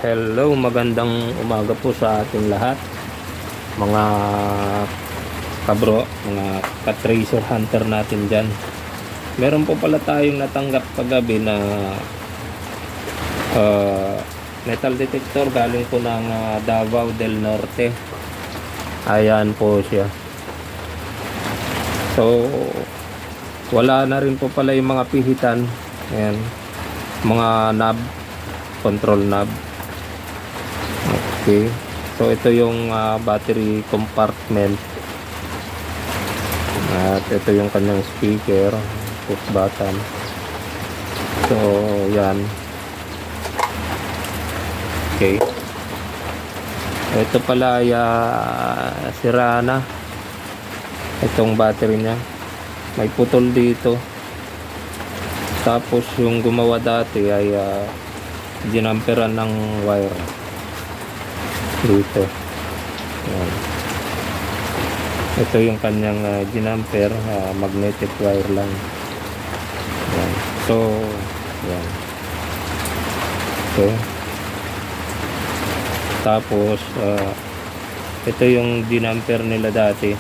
Hello, magandang umaga po sa ating lahat, mga kabro, mga ka-treasure hunter natin dyan. Meron po pala tayong natanggap kagabi na metal detector galing po ng Davao del Norte. Ayan po siya. So wala na rin po pala yung mga pihitan. Ayan, mga knob, control knob. Okay, so ito yung battery compartment at ito yung kanyang speaker, push button. So yan, okay. Ito pala ay sira na itong battery nya, may putol dito. Tapos yung gumawa dati ay ginamperan ng wire dito. Ayan. Ito yung kanyang ginamper, magnetic wire lang. Ayan. So ayan. Okay. Tapos ito yung ginamper nila dati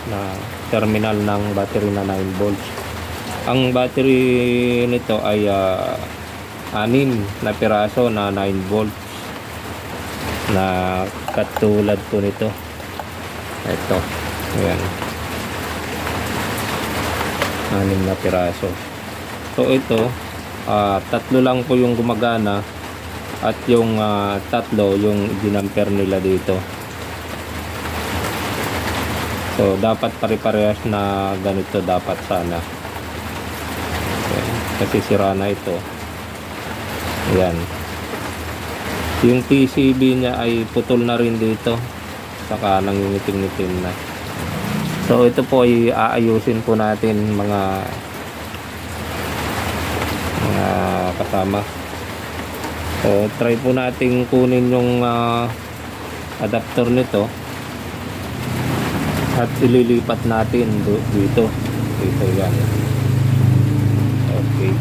na terminal ng battery na 9 volts. Ang battery nito ay 6 na piraso na 9 volts na katulad po nito. Ito, ayan, 6 na piraso. So ito, tatlo lang po yung gumagana at yung tatlo yung ginamper nila dito. So dapat pare-parehas na ganito dapat sana. Ayan, kasi sira na ito. Ayan. Yung PCB nya ay putol na rin dito, saka nangingitim-ngitim na. So ito po ay aayusin po natin mga kasama. So try po nating kunin yung adapter nito at ililipat natin dito yan. Okay.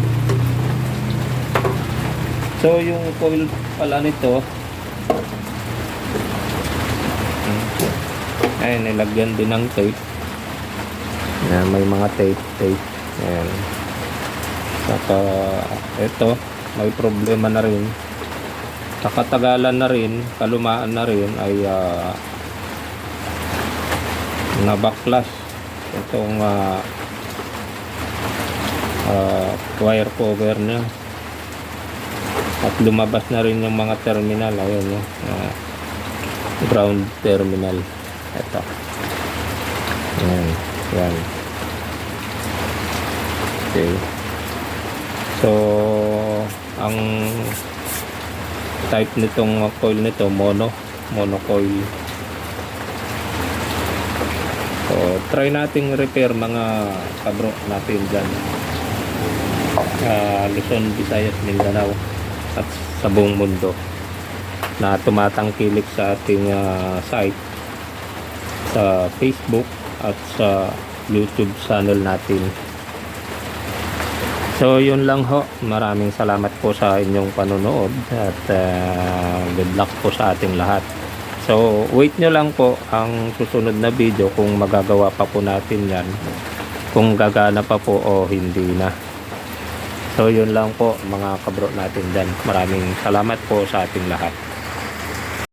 So yung coil pala nito ay nilagyan din ng tape. Ayan, may mga tape. Ayan. Saka ito may problema na rin, sa katagalan na rin, kalumaan na rin ay na backlash itong wire cover nya. At lumabas na rin yung mga terminal. Ayun, ground terminal. Ito. Yan. Okay. So ang type nitong coil nito mono coil. So try nating repair mga kabro natin dyan, Luzon, Visayas, Mindanao at sa buong mundo na tumatangkilik sa ating site, sa Facebook at sa YouTube channel natin. So yun lang ho, maraming salamat po sa inyong panonood at good luck po sa ating lahat. So wait nyo lang po ang susunod na video kung magagawa pa po natin yan, kung gagana pa po o hindi na. So yun lang po mga kabro natin dyan. Maraming salamat po sa ating lahat.